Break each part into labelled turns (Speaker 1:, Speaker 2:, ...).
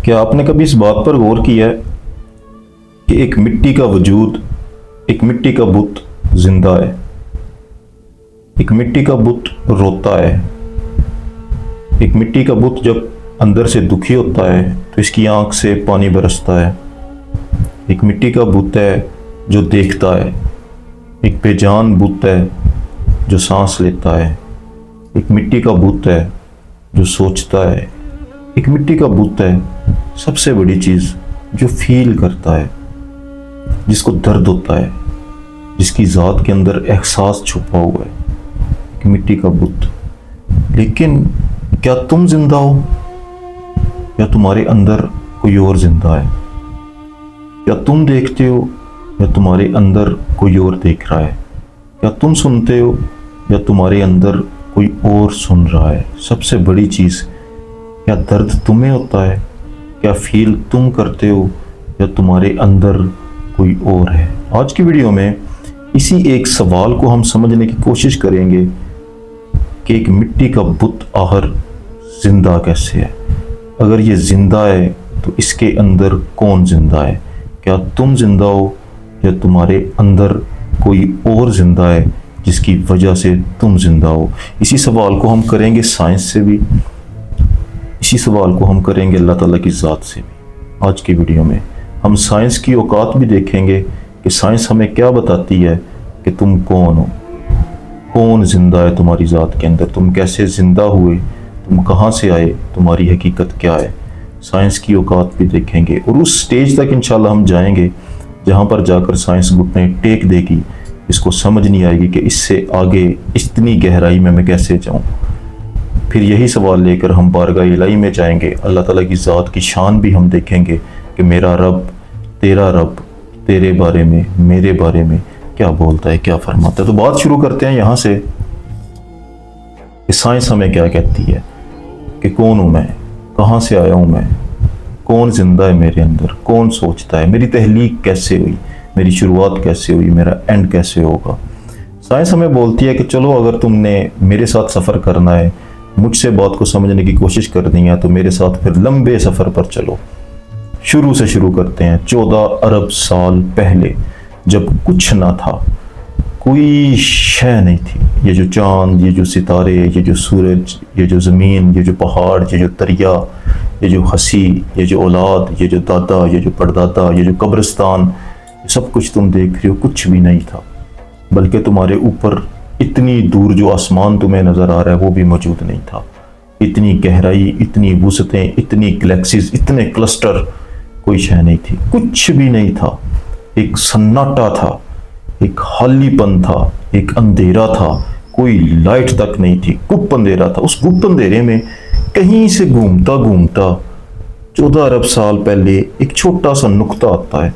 Speaker 1: क्या आपने कभी इस बात पर गौर किया है कि एक मिट्टी का वजूद, एक मिट्टी का बुत जिंदा है। एक मिट्टी का बुत रोता है। एक मिट्टी का बुत जब अंदर से दुखी होता है तो इसकी आंख से पानी बरसता है। एक मिट्टी का बुत है जो देखता है। एक बेजान बुत है जो सांस लेता है। एक मिट्टी का बुत है जो सोचता है। एक मिट्टी का बुत है सबसे बड़ी चीज जो फील करता है, जिसको दर्द होता है, जिसकी जात के अंदर एहसास छुपा हुआ है। एक मिट्टी का बुत। लेकिन क्या तुम जिंदा हो या तुम्हारे अंदर कोई और जिंदा है? क्या तुम देखते हो या तुम्हारे अंदर कोई और देख रहा है? क्या तुम सुनते हो या तुम्हारे अंदर कोई और सुन रहा है? सबसे बड़ी चीज, क्या दर्द तुम्हें होता है? क्या फील तुम करते हो या तुम्हारे अंदर कोई और है? आज की वीडियो में इसी एक सवाल को हम समझने की कोशिश करेंगे कि एक मिट्टी का बुत आखिर जिंदा कैसे है। अगर ये जिंदा है तो इसके अंदर कौन जिंदा है? क्या तुम जिंदा हो या तुम्हारे अंदर कोई और जिंदा है जिसकी वजह से तुम जिंदा हो? इसी सवाल को हम करेंगे साइंस से भी, इसी सवाल को हम करेंगे अल्लाह ताला की ज़ात से भी। आज की वीडियो में हम साइंस की औकात भी देखेंगे कि साइंस हमें क्या बताती है कि तुम कौन हो, कौन जिंदा है तुम्हारी ज़ात के अंदर, तुम कैसे जिंदा हुए, तुम कहाँ से आए, तुम्हारी हकीकत क्या है। साइंस की औकात भी देखेंगे और उस स्टेज तक इंशाल्लाह हम जाएंगे जहाँ पर जाकर साइंस घुटने टेक देगी, इसको समझ नहीं आएगी कि इससे आगे इतनी गहराई में मैं कैसे जाऊँ। फिर यही सवाल लेकर हम बारगाह इलाही में जाएंगे। अल्लाह ताला की ज़ात की शान भी हम देखेंगे कि मेरा रब, तेरा रब तेरे बारे में, मेरे बारे में क्या बोलता है, क्या फरमाता है। तो बात शुरू करते हैं यहाँ से कि साइंस हमें क्या कहती है कि कौन हूँ मैं, कहाँ से आया हूँ मैं, कौन जिंदा है मेरे अंदर, कौन सोचता है, मेरी तहलीक कैसे हुई, मेरी शुरुआत कैसे हुई, मेरा एंड कैसे होगा। साइंस हमें बोलती है कि चलो अगर तुमने मेरे साथ सफ़र करना है, मुझसे बात को समझने की कोशिश करनी है, तो मेरे साथ फिर लंबे सफ़र पर चलो। शुरू से शुरू करते हैं। 14 अरब साल पहले जब कुछ ना था, कोई शय नहीं थी। ये जो चांद, ये जो सितारे, ये जो सूरज, ये जो ज़मीन, ये जो पहाड़, ये जो दरिया, ये जो हंसी, ये जो औलाद, ये जो दादा, ये जो परदादा, ये जो कब्रिस्तान, सब कुछ तुम देख रहे हो, कुछ भी नहीं था। बल्कि तुम्हारे ऊपर इतनी दूर जो आसमान तुम्हें नज़र आ रहा है वो भी मौजूद नहीं था। इतनी गहराई, इतनी वुसअतें, इतनी गैलेक्सीज, इतने क्लस्टर, कोई शय नहीं थी, कुछ भी नहीं था। एक सन्नाटा था, एक खालीपन था, एक अंधेरा था, कोई लाइट तक नहीं थी, गुप्त अंधेरा था। उस गुप्त अंधेरे में कहीं से घूमता घूमता 14 अरब साल पहले एक छोटा सा नुक्ता आता है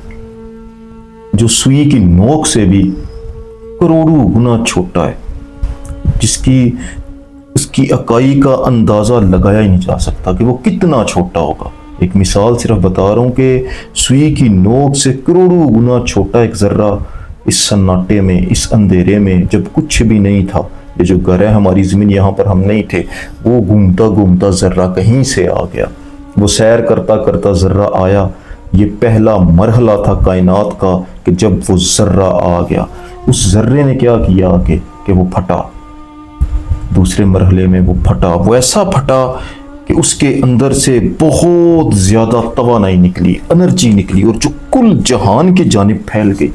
Speaker 1: जो सुई की नोक से भी करोड़ों गुना छोटा है, जिसकी उसकी इकाई का अंदाजा लगाया ही नहीं जा सकता कि वो कितना छोटा होगा। एक मिसाल सिर्फ बता रहा हूं कि सुई की नोक से करोड़ों गुना छोटा एक जर्रा इस सन्नाटे में, इस अंधेरे में, जब कुछ भी नहीं था, ये जो घर है हमारी ज़मीन, यहाँ पर हम नहीं थे, वो घूमता घूमता जर्रा कहीं से आ गया। वो सैर करता करता जर्रा आया। ये पहला मरहला था कायनात का कि जब वो जर्रा आ गया, उस जर्रे ने क्या किया कि वो फटा। दूसरे मरहले में वो फटा, वो ऐसा फटा कि उसके अंदर से बहुत ज्यादा तवानाई निकली, एनर्जी निकली, और जो कुल जहान के जानिब फैल गई,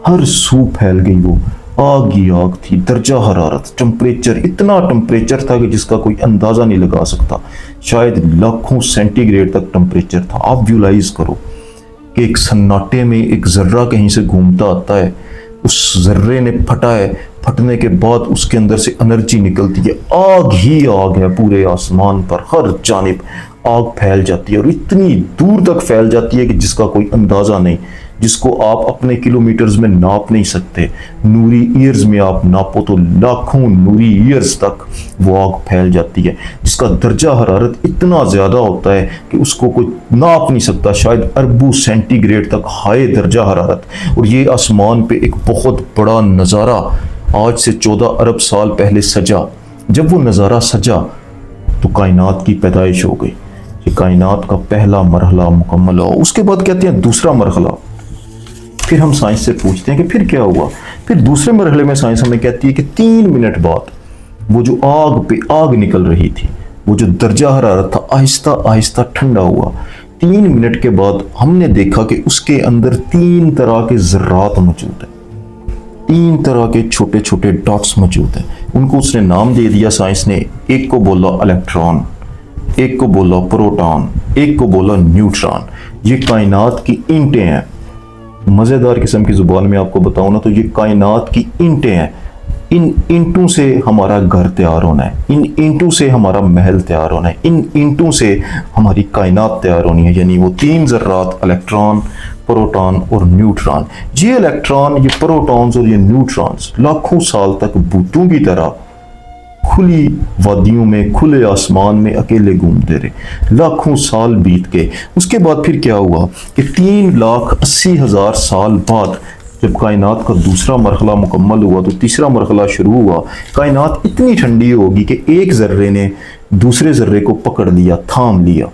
Speaker 1: हर सू फैल गई। वो आग ही आग थी, दर्जा हरारत, टेम्परेचर, इतना टेम्परेचर था कि जिसका कोई अंदाजा नहीं लगा सकता। शायद लाखों सेंटीग्रेड तक टेम्परेचर था। आप विजुलाइज करो कि एक सन्नाटे में एक जर्रा कहीं से घूमता आता है, उस जर्रे ने फटा है, फटने के बाद उसके अंदर से एनर्जी निकलती है, आग ही आग है, पूरे आसमान पर हर जानिब आग फैल जाती है, और इतनी दूर तक फैल जाती है कि जिसका कोई अंदाजा नहीं, जिसको आप अपने किलोमीटर्स में नाप नहीं सकते। नूरी ईयर्स में आप नापो तो लाखों नूरी ईयर्स तक वो आग फैल जाती है, जिसका दर्जा हरारत इतना ज़्यादा होता है कि उसको कोई नाप नहीं सकता, शायद अरबों सेंटीग्रेड तक हाई दर्जा हरारत। और ये आसमान पे एक बहुत बड़ा नज़ारा आज से 14 अरब साल पहले सजा। जब वो नज़ारा सजा तो कायनात की पैदाइश हो गई। कि कायनात का पहला मरहला मुकम्मल हो। उसके बाद कहते हैं दूसरा मरहला। फिर हम साइंस से पूछते हैं कि फिर क्या हुआ। फिर दूसरे मरहले में साइंस हमें कहती है कि 3 मिनट बाद वो जो आग पे आग निकल रही थी, वो जो दर्जा हरारत था आहिस्ता आहिस्ता ठंडा हुआ। 3 मिनट के बाद हमने देखा कि उसके अंदर 3 तरह के ज़र्रात मौजूद हैं, 3 तरह के छोटे छोटे डॉट्स मौजूद हैं। उनको उसने नाम दे दिया साइंस ने। एक को बोला इलेक्ट्रॉन, एक को बोला प्रोटॉन, एक को बोला न्यूट्रॉन। ये कायनात की ईंटें हैं। मज़ेदार किस्म की ज़ुबान में आपको बताऊं ना तो ये कायनात की ईंटें हैं। इन ईंटों से हमारा घर तैयार होना है, इन ईंटों से हमारा महल तैयार होना है, इन ईंटों से हमारी कायनात तैयार होनी है। यानी वो 3 ज़र्रात इलेक्ट्रॉन, प्रोटॉन और न्यूट्रॉन। ये इलेक्ट्रॉन, ये प्रोटॉन्स और ये न्यूट्रॉन्स लाखों साल तक बूतों की तरह खुली वादियों में, खुले आसमान में अकेले घूमते रहे। लाखों साल बीत गए। उसके बाद फिर क्या हुआ कि 3,80,000 साल बाद जब कायनात का दूसरा मरहला मुकम्मल हुआ तो तीसरा मरहला शुरू हुआ। कायनात इतनी ठंडी होगी कि एक ज़र्रे ने दूसरे ज़र्रे को पकड़ लिया, थाम लिया।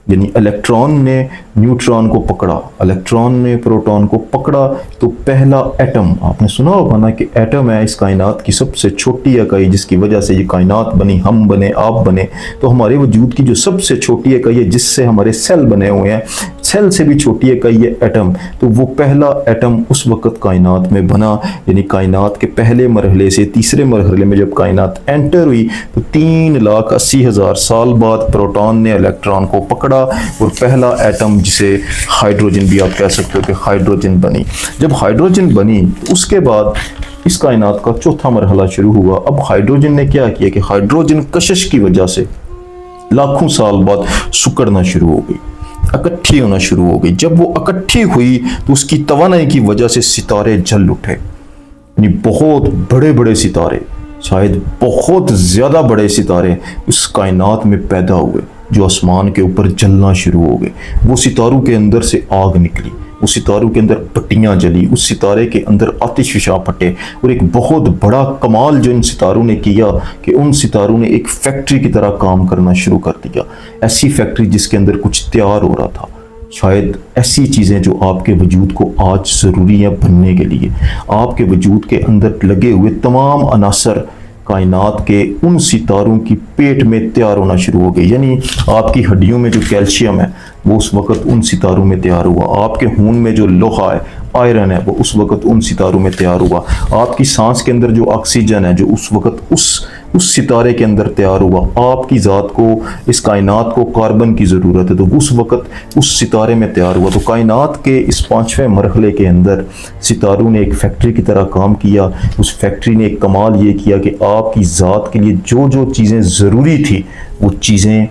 Speaker 1: यानी इलेक्ट्रॉन ने न्यूट्रॉन को पकड़ा, इलेक्ट्रॉन ने प्रोटॉन को पकड़ा। तो पहला एटम, आपने सुना होगा ना कि एटम है इस कायनात की सबसे छोटी इकाई, जिसकी वजह से ये कायनात बनी, हम बने, आप बने। तो हमारे वजूद की जो सबसे छोटी इकाई है, जिससे हमारे सेल बने हुए हैं, सेल से भी छोटी इकाई है एटम। तो वो पहला एटम उस वक़्त कायनात में बना। यानी कायनात के पहले मरहले से तीसरे मरहले में जब कायनात एंटर हुई तो 3,80,000 साल बाद प्रोटॉन ने इलेक्ट्रॉन को पकड़ा और पहला एटम, जिसे हाइड्रोजन भी आप कह सकते हो कि हाइड्रोजन बनी। जब हाइड्रोजन बनी तो उसके बाद इस कायनात का चौथा मरहला शुरू हुआ। अब हाइड्रोजन ने क्या किया कि हाइड्रोजन कशिश की वजह से लाखों साल बाद सिकुड़ना शुरू हो गई, इकट्ठी होना शुरू हो गई। जब वो इकट्ठी हुई तो उसकी तवानाई की वजह से सितारे जल उठे। यानी बहुत बड़े बड़े सितारे, शायद बहुत ज़्यादा बड़े सितारे उस कायनात में पैदा हुए, जो आसमान के ऊपर जलना शुरू हो गए। वो सितारों के अंदर से आग निकली, उस सितारों के अंदर पट्टियाँ जली, उस सितारे के अंदर आतिशफ़िशां फटे। और एक बहुत बड़ा कमाल जो इन सितारों ने किया कि उन सितारों ने एक फैक्ट्री की तरह काम करना शुरू कर दिया। ऐसी फैक्ट्री जिसके अंदर कुछ तैयार हो रहा था। शायद ऐसी चीज़ें जो आपके वजूद को आज ज़रूरी है बनने के लिए। आपके वजूद के अंदर लगे हुए तमाम अनासर कायनात के उन सितारों की पेट में तैयार होना शुरू हो गई। यानी आपकी हड्डियों में जो कैल्शियम है वो उस वक़्त उन सितारों में तैयार हुआ। आपके खून में जो लोहा है, आयरन है, वो उस वक़्त उन सितारों में तैयार हुआ। आपकी सांस के अंदर जो ऑक्सीजन है, जो उस वक़्त उस सितारे के अंदर तैयार हुआ। आपकी ज़ात को, इस कायनात को कार्बन की ज़रूरत है, तो उस वक़्त उस सितारे में तैयार हुआ। तो कायनात के इस 5वें मरहले के अंदर सितारों ने एक फैक्ट्री की तरह काम किया। उस फैक्ट्री ने एक कमाल ये किया कि आपकी ज़ात के लिए जो जो चीज़ें ज़रूरी थी वो चीज़ें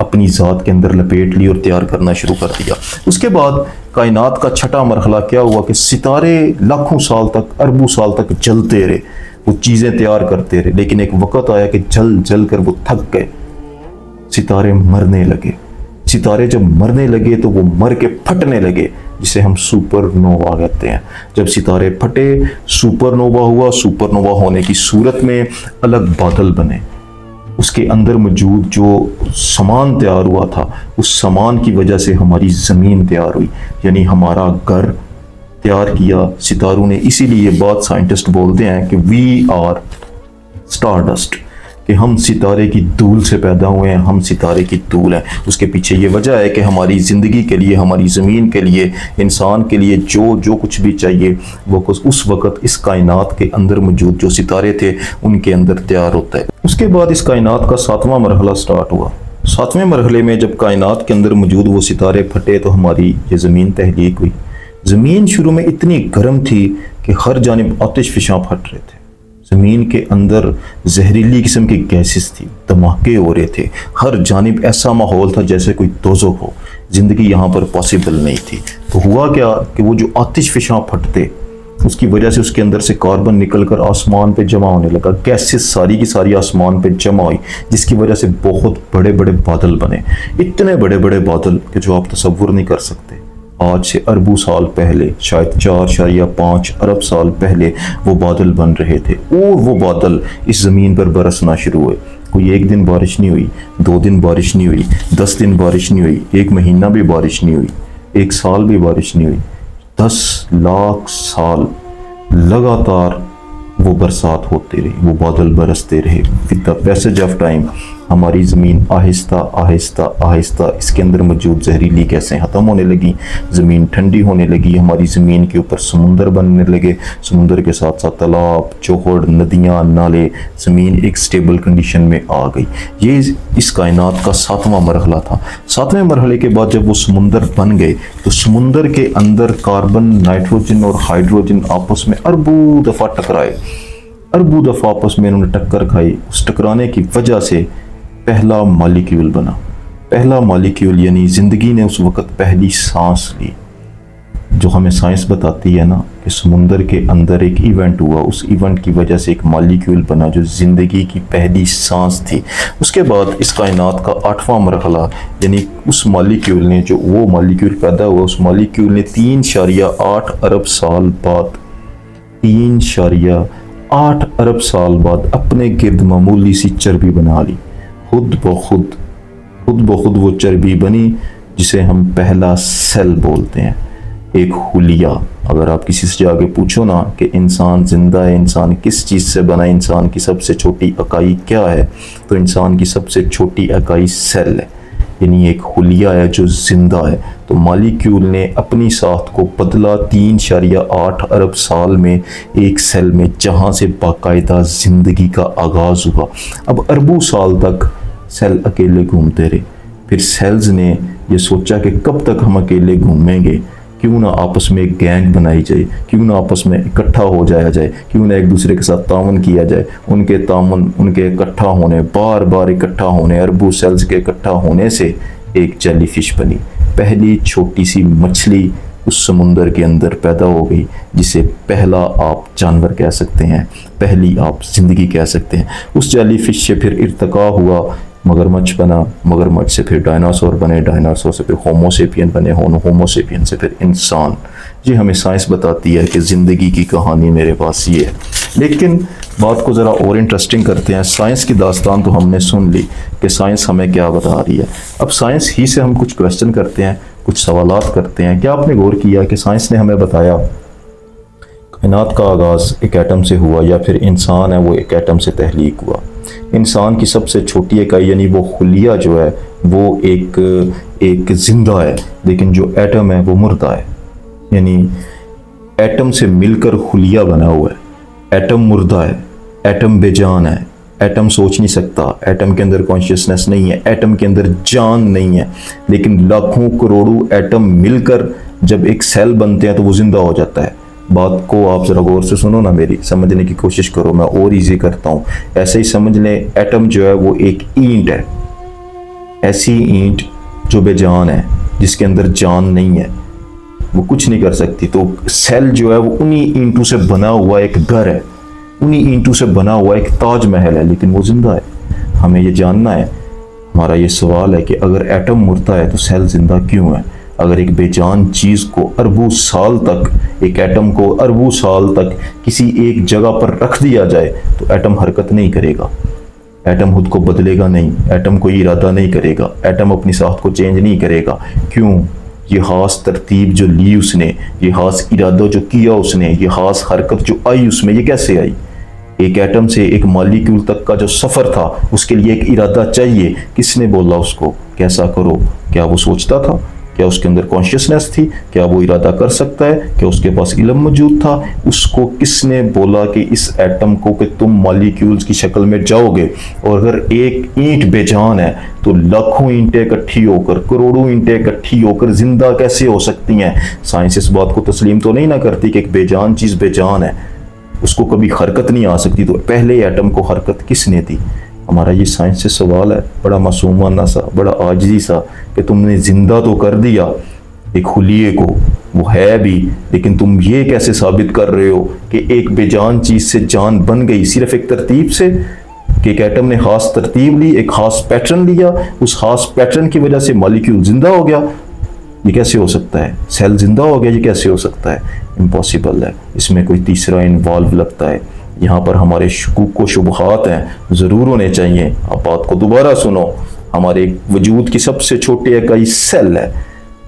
Speaker 1: अपनी ज़ात के अंदर लपेट ली और तैयार करना शुरू कर दिया। उसके बाद कायनात का छठा मरहला क्या हुआ कि सितारे लाखों साल तक, अरबों साल तक जलते रहे, वो चीज़ें तैयार करते रहे। लेकिन एक वक़्त आया कि जल जल कर वो थक गए, सितारे मरने लगे। सितारे जब मरने लगे तो वो मर के फटने लगे, जिसे हम सुपरनोवा कहते हैं। जब सितारे फटे, सुपरनोवा हुआ। सुपरनोवा होने की सूरत में अलग बादल बने। उसके अंदर मौजूद जो सामान तैयार हुआ था, उस सामान की वजह से हमारी ज़मीन तैयार हुई। यानी हमारा घर तैयार किया सितारों ने। इसीलिए ये बात साइंटिस्ट बोलते हैं कि वी आर स्टारडस्ट, कि हम सितारे की धूल से पैदा हुए हैं, हम सितारे की धूल हैं। उसके पीछे ये वजह है कि हमारी ज़िंदगी के लिए, हमारी ज़मीन के लिए, इंसान के लिए जो कुछ भी चाहिए वो उस वक़्त इस कायनात के अंदर मौजूद जो सितारे थे उनके अंदर तैयार होता है। उसके बाद इस कायनात का 7वां मरहला स्टार्ट हुआ। 7वें मरहले में जब कायनात के अंदर मौजूद वो सितारे फटे तो हमारी ये ज़मीन तहलीक हुई। ज़मीन शुरू में इतनी गर्म थी कि हर जानिब आतिशफ़िशां फट रहे थे। ज़मीन के अंदर जहरीली किस्म की गैसेस थी, धमाके हो रहे थे। हर जानिब ऐसा माहौल था जैसे कोई दोज़ख हो। ज़िंदगी यहाँ पर पॉसिबल नहीं थी। तो हुआ क्या कि वो जो आतिशफ़िशां फटते, उसकी वजह से उसके अंदर से कार्बन निकलकर आसमान पे जमा होने लगा। गैसेस सारी की सारी आसमान पे जमा हुई, जिसकी वजह से बहुत बड़े बड़े बादल बने। इतने बड़े बड़े बादल कि जो आप तसव्वुर नहीं कर सकते। आज से अरबों साल पहले, शायद 4.5 अरब साल पहले वो बादल बन रहे थे और वो बादल इस ज़मीन पर बरसना शुरू हुए। कोई एक दिन बारिश नहीं हुई, 2 दिन बारिश नहीं हुई, 10 दिन बारिश नहीं हुई, 1 महीना भी बारिश नहीं हुई, 1 साल भी बारिश नहीं हुई, 10 लाख साल लगातार वो बरसात होती रही, वो बादल बरसते रहे। With the passage of time हमारी ज़मीन आहिस्ता आहिस्ता आहिस्ता इसके अंदर मौजूद जहरीली गैसें ख़त्म होने लगी, ज़मीन ठंडी होने लगी, हमारी ज़मीन के ऊपर समुंदर बनने लगे, समुंदर के साथ साथ तालाब, चौहड़, नदियाँ, नाले, ज़मीन एक स्टेबल कंडीशन में आ गई। ये इस कायनात का 7वां मरहला था। 7वें मरहले के बाद जब वो समुंदर बन गए तो समुंदर के अंदर कार्बन, नाइट्रोजन और हाइड्रोजन आपस में अरबों दफ़ा टकराए, अरबों दफ़ा आपस में इन्होंने टक्कर खाई। उस टकराने की वजह से पहला मॉलिक्यूल बना। पहला मॉलिक्यूल यानी ज़िंदगी ने उस वक़्त पहली सांस ली। जो हमें साइंस बताती है ना कि समुंदर के अंदर एक इवेंट हुआ, उस इवेंट की वजह से एक मॉलिक्यूल बना जो ज़िंदगी की पहली सांस थी। उसके बाद इस कायनात का 8वां मरहला यानी उस मॉलिक्यूल ने, जो वो मॉलिक्यूल पैदा हुआ, उस मॉलिक्यूल ने 3.8 अरब साल बाद 3.8 अरब साल बाद अपने गिर्द मामूली सी चर्बी बना ली। खुद ब खुद वो चर्बी बनी जिसे हम पहला सेल बोलते हैं, एक हुलिया। अगर आप किसी से जाके पूछो ना कि इंसान जिंदा है, इंसान किस चीज़ से बना, इंसान की सबसे छोटी इकाई क्या है, तो इंसान की सबसे छोटी इकाई सेल है, यानी एक हुलिया है जो जिंदा है। तो मॉलिक्यूल ने अपनी साख को बदला 3.8 अरब साल में एक सेल में, जहाँ से बाकायदा ज़िंदगी का आगाज़ हुआ। अब अरबों साल तक सेल अकेले घूमते रहे। फिर सेल्स ने ये सोचा कि कब तक हम अकेले घूमेंगे, क्यों ना आपस में एक गैंग बनाई जाए, क्यों ना आपस में इकट्ठा हो जाया जाए, क्यों ना एक दूसरे के साथ तावन किया जाए। उनके तावन, उनके इकट्ठा होने, बार बार इकट्ठा होने, अरबों सेल्स के इकट्ठा होने से एक जेलीफिश बनी। पहली छोटी सी मछली उस समुंदर के अंदर पैदा हो गई, जिसे पहला आप जानवर कह सकते हैं, पहली आप ज़िंदगी कह सकते हैं। उस जेलीफिश से फिर इर्तिका हुआ, मगरमच्छ बना, मगरमच्छ से फिर डायनासोर बने, डायनासोर से फिर होमोसेपियन बने, होमोसेपियन से फिर इंसान। जी हमें साइंस बताती है कि ज़िंदगी की कहानी मेरे पास ये है। लेकिन बात को ज़रा और इंटरेस्टिंग करते हैं। साइंस की दास्तान तो हमने सुन ली कि साइंस हमें क्या बता रही है। अब साइंस ही से हम कुछ क्वेश्चन करते हैं, कुछ सवालात करते हैं। क्या आपने गौर किया कि साइंस ने हमें बताया कायनात का आगाज़ एक एटम से हुआ, या फिर इंसान है वो एक एटम से तहलीक हुआ। इंसान की सबसे छोटी इकाई यानी वो खुलिया जो है वो एक जिंदा है, लेकिन जो एटम है वो मुर्दा है। यानी एटम से मिलकर खुलिया बना हुआ है। एटम मुर्दा है, एटम बेजान है, एटम सोच नहीं सकता, एटम के अंदर कॉन्शियसनेस नहीं है, एटम के अंदर जान नहीं है। लेकिन लाखों करोड़ों एटम मिलकर जब एक सेल बनते हैं तो वो जिंदा हो जाता है। बात को आप ज़रा गौर से सुनो ना, मेरी समझने की कोशिश करो, मैं और इजी करता हूँ। ऐसे ही समझ लें, एटम जो है वो एक ईंट है, ऐसी ईंट जो बेजान है, जिसके अंदर जान नहीं है, वो कुछ नहीं कर सकती। तो सेल जो है वो उन्हीं ईंटों से बना हुआ एक घर है, उन्हीं ईंटों से बना हुआ एक ताजमहल है, लेकिन वो जिंदा है। हमें ये जानना है, हमारा ये सवाल है कि अगर एटम मुर्दा है तो सेल जिंदा क्यों है? अगर एक बेजान चीज़ को अरबों साल तक, एक एटम को अरबों साल तक किसी एक जगह पर रख दिया जाए तो एटम हरकत नहीं करेगा, एटम खुद को बदलेगा नहीं, एटम कोई इरादा नहीं करेगा, एटम अपनी साख को चेंज नहीं करेगा। क्यों? ये खास तरतीब जो ली उसने, ये खास इरादा जो किया उसने, ये खास हरकत जो आई उसमें, ये कैसे आई? एक एटम से एक मॉलिक्यूल तक का जो सफ़र था, उसके लिए एक इरादा चाहिए। किसने बोला उसको कैसा करो? क्या वो सोचता था? क्या उसके अंदर कॉन्शियसनेस थी? क्या वो इरादा कर सकता है? क्या उसके पास इल्म मौजूद था? उसको किसने बोला कि इस एटम को कि तुम मॉलिक्यूल्स की शक्ल में जाओगे? और अगर एक ईंट बेजान है तो लाखों ईंटें इकट्ठी होकर, करोड़ों ईंटें इकट्ठी होकर जिंदा कैसे हो सकती हैं? साइंस इस बात को तस्लीम तो नहीं ना करती कि एक बेजान चीज़ बेजान है, उसको कभी हरकत नहीं आ सकती। तो पहले एटम को हरकत किसने दी? हमारा ये साइंस से सवाल है, बड़ा मासूमाना सा, बड़ा आजिज़ी सा, कि तुमने ज़िंदा तो कर दिया एक खुलिये को, वो है भी, लेकिन तुम ये कैसे साबित कर रहे हो कि एक बेजान चीज़ से जान बन गई सिर्फ एक तरतीब से? कि एक एटम ने खास तरतीब ली, एक खास पैटर्न लिया, उस खास पैटर्न की वजह से मॉलिक्यूल जिंदा हो गया। ये कैसे हो सकता है? सेल जिंदा हो गया, ये कैसे हो सकता है? इम्पॉसिबल है। इसमें कोई तीसरा इन्वॉल्व लगता है, यहाँ पर हमारे शुकूक व शुबहात हैं, ज़रूर होने चाहिए। आप बात को दोबारा सुनो। हमारे वजूद की सबसे छोटी इकाई सेल है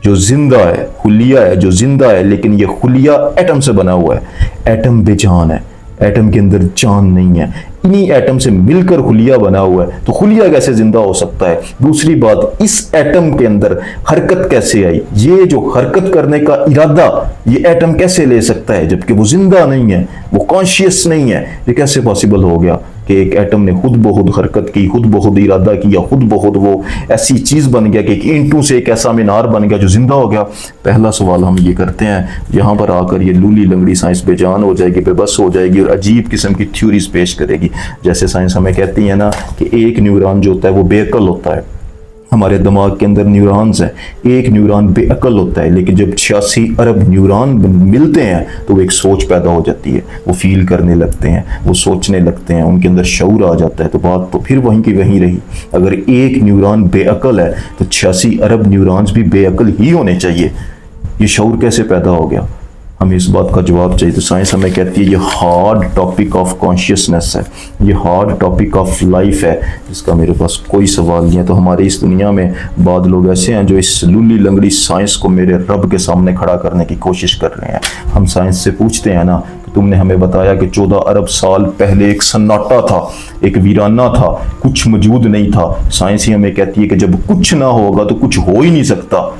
Speaker 1: जो जिंदा है, हुलिया है जो जिंदा है, लेकिन ये हुलिया एटम से बना हुआ है। एटम बेजान है, एटम के अंदर जान नहीं है। इन्हीं एटम से मिलकर हुलिया बना हुआ है, तो हुलिया कैसे जिंदा हो सकता है? दूसरी बात, इस एटम के अंदर हरकत कैसे आई? ये जो हरकत करने का इरादा ये एटम कैसे ले सकता है जबकि वो जिंदा नहीं है, वो कॉन्शियस नहीं है? ये कैसे पॉसिबल हो गया कि एक एटम ने खुद ब खुद हरकत की, खुद ब खुद इरादा किया, खुद ब खुद वो ऐसी चीज बन गया कि एक ईंटों से एक ऐसा मीनार बन गया जो जिंदा हो गया? पहला सवाल हम ये करते हैं। यहाँ पर आकर ये लूली लंगड़ी साइंस बेजान हो जाएगी, बेबस हो जाएगी और अजीब किस्म की थ्योरीज पेश करेगी। जैसे साइंस हमें कहती है ना कि एक न्यूरॉन जो होता है वो बेअकल होता है। हमारे दिमाग के अंदर न्यूरॉन्स हैं, एक न्यूरॉन बेअकल होता है, लेकिन जब 86 अरब न्यूरॉन मिलते हैं तो एक सोच पैदा हो जाती है, वो फील करने लगते हैं, वो सोचने लगते हैं, उनके अंदर शऊर आ जाता है। तो बात तो फिर वहीं की वहीं रही। अगर एक न्यूरॉन बेअकल है तो 86 अरब न्यूरॉन्स भी बेअकल ही होने चाहिए। ये शऊर कैसे पैदा हो गया? हमें इस बात का जवाब चाहिए। तो साइंस हमें कहती है ये हार्ड टॉपिक ऑफ कॉन्शियसनेस है, ये हार्ड टॉपिक ऑफ लाइफ है, इसका मेरे पास कोई सवाल नहीं है। तो हमारे इस दुनिया में बाद लोग ऐसे हैं जो इस लुल्ली लंगड़ी साइंस को मेरे रब के सामने खड़ा करने की कोशिश कर रहे हैं। हम साइंस से पूछते हैं ना कि तुमने हमें बताया कि 14 अरब साल पहले एक सन्नाटा था, एक वीराना था, कुछ मौजूद नहीं था। साइंस ही हमें कहती है कि जब कुछ ना होगा तो कुछ हो ही नहीं सकता,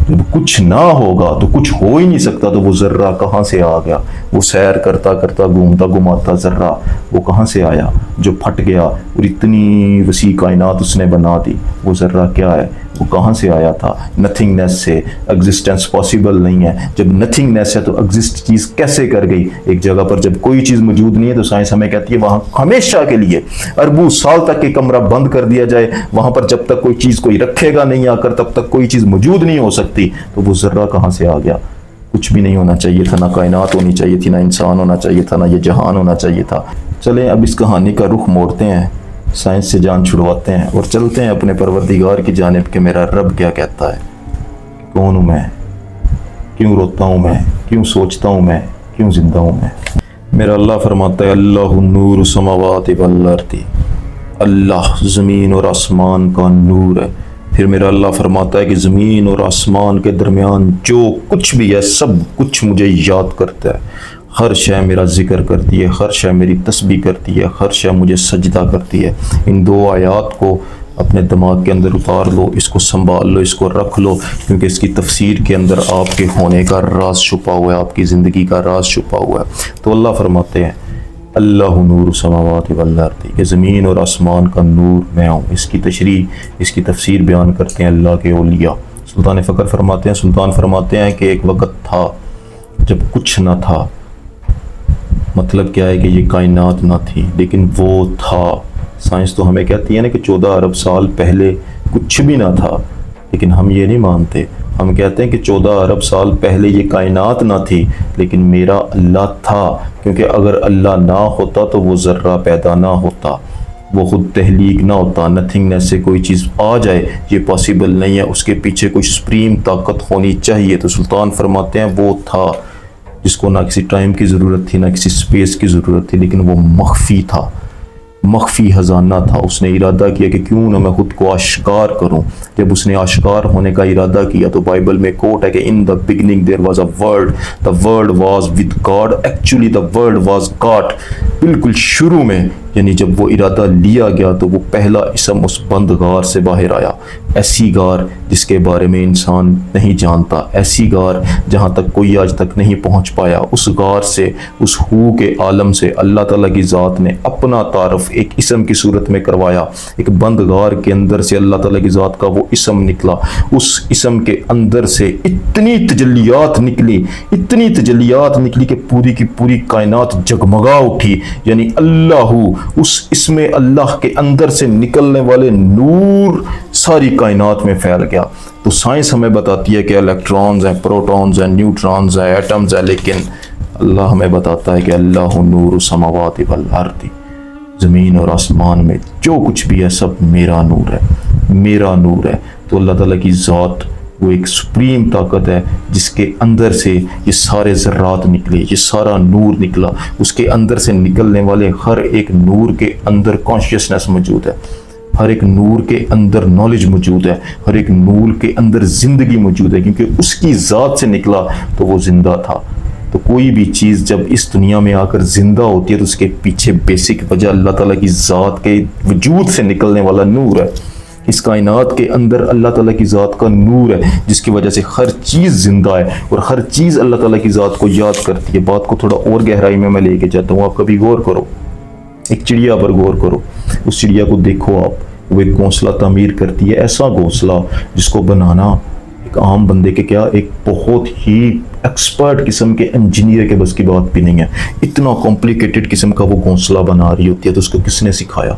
Speaker 1: जब कुछ ना होगा तो कुछ हो ही नहीं सकता। तो वो जर्रा कहाँ से आ गया? वो सैर करता करता घूमता घुमाता जर्रा वो कहाँ से आया जो फट गया और इतनी वसी कायनात उसने बना दी? वो जर्रा क्या है? वो कहाँ से आया था? नथिंगनेस से। एग्जिस्टेंस पॉसिबल नहीं है। जब नथिंगनेस है तो एग्जिस्ट चीज़ कैसे कर गई? एक जगह पर जब कोई चीज़ मौजूद नहीं है तो साइंस हमें कहती है वहाँ हमेशा के लिए अरबों साल तक के कमरा बंद कर दिया जाए, वहाँ पर जब तक कोई चीज़ कोई रखेगा नहीं आकर तब तक कोई चीज़ मौजूद नहीं हो सकती। तो वो जर्रा कहाँ से आ गया? कुछ भी नहीं होना चाहिए था, ना कायनात होनी चाहिए थी, ना इंसान होना चाहिए था, ना ये जहान होना चाहिए था। चलें अब इस कहानी का रुख मोड़ते हैं, साइंस से जान छुड़वाते हैं और चलते हैं अपने परवरदिगार की जानिब कि मेरा रब क्या कहता है। कौन हूँ मैं? क्यों रोता हूँ मैं? क्यों सोचता हूँ मैं? क्यों जिंदा हूँ मैं? मेरा अल्लाह फरमाता है अल्लाहु नूरु समावाति वल अर्दी, अल्लाह ज़मीन और आसमान का नूर है। फिर मेरा अल्लाह फरमाता है कि ज़मीन और आसमान के दरमियान जो कुछ भी है सब कुछ मुझे याद करता है, हर शय मेरा जिक्र करती है, हर शय मेरी तस्बीह करती है, हर शय मुझे सजदा करती है। इन दो आयात को अपने दिमाग के अंदर उतार लो, इसको संभाल लो, इसको रख लो, क्योंकि इसकी तफसीर के अंदर आपके होने का राज छुपा हुआ है, आपकी ज़िंदगी का राज छुपा हुआ है। तो अल्लाह फरमाते हैं अल्लाहु नूरु समावाति वल अर्दी, कि ज़मीन और आसमान का नूर मैं हूँ। इसकी तशरीह, इसकी तफसीर बयान करते हैं अल्लाह के औलिया। सुल्तान फ़क्र फरमाते हैं, सुल्तान फरमाते हैं कि एक वक़्त था जब कुछ ना था। मतलब क्या है कि ये कायनात ना थी लेकिन वो था। साइंस तो हमें कहती है ना कि 14 अरब साल पहले कुछ भी ना था, लेकिन हम ये नहीं मानते। हम कहते हैं कि 14 अरब साल पहले ये कायनात ना थी लेकिन मेरा अल्लाह था, क्योंकि अगर अल्लाह ना होता तो वो ज़र्रा पैदा ना होता, वो खुद तहलीक ना होता। नथिंगनेस से कोई चीज़ आ जाए ये पॉसिबल नहीं है, उसके पीछे कोई सुप्रीम ताकत होनी चाहिए। तो सुल्तान फरमाते हैं वो था जिसको ना किसी टाइम की ज़रूरत थी ना किसी स्पेस की ज़रूरत थी, लेकिन वो मख्फी था, मख्फी ख़जाना था। उसने इरादा किया कि क्यों ना मैं खुद को आश्कार करूं। जब उसने आश्कार होने का इरादा किया तो बाइबल में कोट है कि in the beginning there was a word, the word was with God, actually the word was God. बिल्कुल शुरू में, यानी जब वो इरादा लिया गया तो वो पहला इसम उस बंद गार से बाहर आया। ऐसी गार जिसके बारे में इंसान नहीं जानता, ऐसी गार जहाँ तक कोई आज तक नहीं पहुँच पाया। उस गार से, उस हू के आलम से अल्लाह ताला की ज़ात ने अपना तारफ़ एक इसम की सूरत में करवाया। एक बंद गार के अंदर से अल्लाह ताला की ज़ात का वो इसम निकला। उस इसम के अंदर से इतनी तजल्लियात निकली, इतनी तजल्लियात निकली कि पूरी की पूरी कायनात जगमगा उठी। यानी अल्लाहू, उस इसमें अल्लाह के अंदर से निकलने वाले नूर सारी कायनात में फैल गया। तो साइंस हमें बताती है कि इलेक्ट्रॉन्स हैं, प्रोटॉन्स हैं, न्यूट्रॉन्स हैं, एटम्स हैं, लेकिन अल्लाह हमें बताता है कि अल्लाहु नूरु समावाति वल अर्दी, ज़मीन और आसमान में जो कुछ भी है सब मेरा नूर है, मेरा नूर है। तो अल्लाह ताला की ज़ात वो एक सुप्रीम ताकत है जिसके अंदर से ये सारे ज़र्रात निकले, ये सारा नूर निकला। उसके अंदर से निकलने वाले हर एक नूर के अंदर कॉन्शियसनेस मौजूद है, हर एक नूर के अंदर नॉलेज मौजूद है, हर एक नूर के अंदर ज़िंदगी मौजूद है, क्योंकि उसकी ज़ात से निकला तो वो ज़िंदा था। तो कोई भी चीज़ जब इस दुनिया में आकर ज़िंदा होती है तो उसके पीछे बेसिक वजह अल्लाह ताला की ज़ात के वजूद से निकलने वाला नूर है। इस कायनात के अंदर अल्लाह ताला की ज़ात का नूर है जिसकी वजह से हर चीज़ ज़िंदा है और हर चीज़ अल्लाह ताला की ज़ात को याद करती है। बात को थोड़ा और गहराई में मैं लेके जाता हूँ, आप कभी गौर करो, एक चिड़िया पर गौर करो। उस चिड़िया को देखो आप, वो एक घोंसला तामीर करती है, ऐसा घोंसला जिसको बनाना एक आम बंदे के क्या, एक बहुत ही एक्सपर्ट किस्म के इंजीनियर के बस की बात भी नहीं है। इतना कॉम्प्लिकेटेड किस्म का वो घोंसला बना रही होती है, तो उसको किसने सिखाया?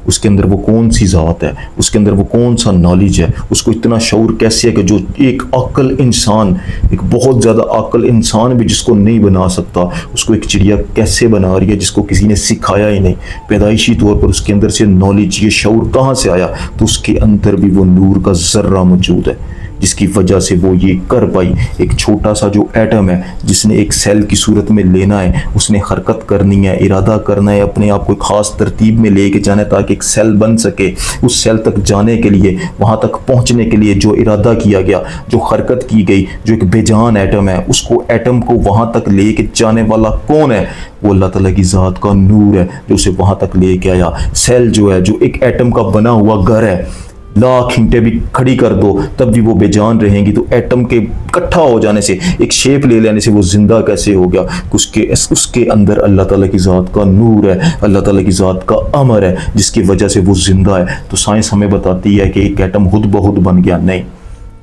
Speaker 1: उसके अंदर वो कौन सी ज़ात है, उसके अंदर वो कौन सा नॉलेज है, उसको इतना शऊर कैसे है कि जो एक अक्ल इंसान, एक बहुत ज़्यादा अक्ल इंसान भी जिसको नहीं बना सकता, उसको एक चिड़िया कैसे बना रही है जिसको किसी ने सिखाया ही नहीं। पैदाइशी तौर पर उसके अंदर से नॉलेज, ये शऊर कहाँ से आया? तो उसके अंदर भी वो नूर का ज़र्रा मौजूद है जिसकी वजह से वो ये कर पाई। एक छोटा सा जो एटम है जिसने एक सेल की सूरत में लेना है, उसने हरकत करनी है, इरादा करना है, अपने आप को खास तरतीब में लेके जाना है ताकि एक सेल बन सके। उस सेल तक जाने के लिए, वहाँ तक पहुँचने के लिए जो इरादा किया गया, जो हरकत की गई, जो एक बेजान एटम है, उसको एटम को वहाँ तक लेके जाने वाला कौन है? वो अल्लाह ताला की ज़ात का नूर है जो उसे वहाँ तक लेके आया। सेल जो है, जो एक एटम का बना हुआ घर है, लाख ईंटें भी खड़ी कर दो तब भी वो बेजान रहेंगी, तो एटम के इकट्ठा हो जाने से, एक शेप ले लेने से वो जिंदा कैसे हो गया? उसके अंदर अल्लाह ताला की ज़ात का नूर है, अल्लाह ताला की ज़ात का अमर है जिसकी वजह से वो जिंदा है। तो साइंस हमें बताती है कि एक एटम खुद ब खुद बन गया नहीं,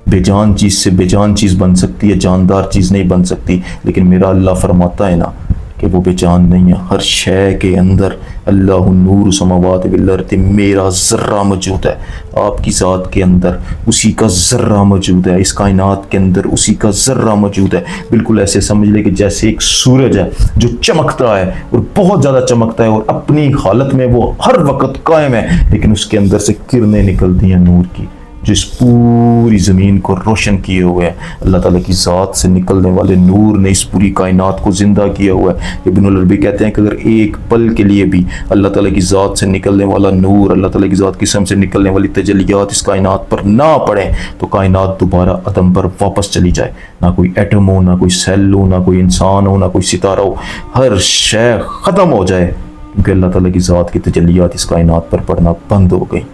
Speaker 1: बेजान चीज़ से बेजान चीज़ बन सकती है, जानदार चीज़ नहीं बन सकती। लेकिन मेरा अल्लाह फरमाता है ना कि वो बेजान नहीं है। हर शय के अंदर अल्लाह नूर समावात वल अर्द, मेरा ज़र्रा मौजूद है। आपकी ज़ात के अंदर उसी का ज़र्रा मौजूद है, इस कायनात के अंदर उसी का ज़र्रा मौजूद है। बिल्कुल ऐसे समझ ले कि जैसे एक सूरज है जो चमकता है और बहुत ज़्यादा चमकता है और अपनी हालत में वो हर वक्त कायम है, लेकिन उसके अंदर से किरणें निकलती हैं नूर की जो इस पूरी ज़मीन को रोशन किए हुए हैं। अल्लाह ताला की ज़ात से निकलने वाले नूर ने इस पूरी कायनात को ज़िंदा किया हुआ है। इब्नुल अरबी कहते हैं कि अगर एक पल के लिए भी अल्लाह ताला की ज़ात से निकलने वाला नूर, अल्लाह ताला की ज़ात की किस्म से निकलने वाली तजलियात इस कायनात पर ना पड़े तो कायनात दोबारा अदम पर वापस चली जाए। ना कोई एटम हो, ना कोई सेल हो, ना कोई इंसान हो, ना कोई सितारा हो, हर शय ख़त्म हो जाए क्योंकि अल्लाह ताला की ज़ात की तजलियात इस कायनात पर पड़ना बंद हो गई।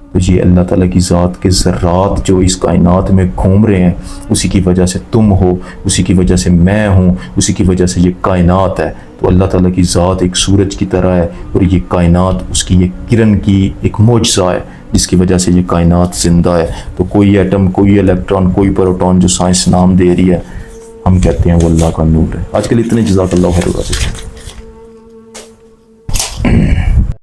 Speaker 1: तो ये अल्लाह ताला की ज़ात के ज़र्रात जो इस कायनात में घूम रहे हैं, उसी की वजह से तुम हो, उसी की वजह से मैं हूँ, उसी की वजह से ये कायनात है। तो अल्लाह ताला की ज़ात एक सूरज की तरह है और ये कायनात उसकी एक किरण की एक मोजज़ा है जिसकी वजह से ये कायनात ज़िंदा है। तो कोई एटम, कोई इलेक्ट्रॉन, कोई प्रोटॉन जो साइंस नाम दे रही है, हम कहते हैं वो अल्लाह का नूर है। आज के लिए इतने, जज़ाकल्लाहु खैर।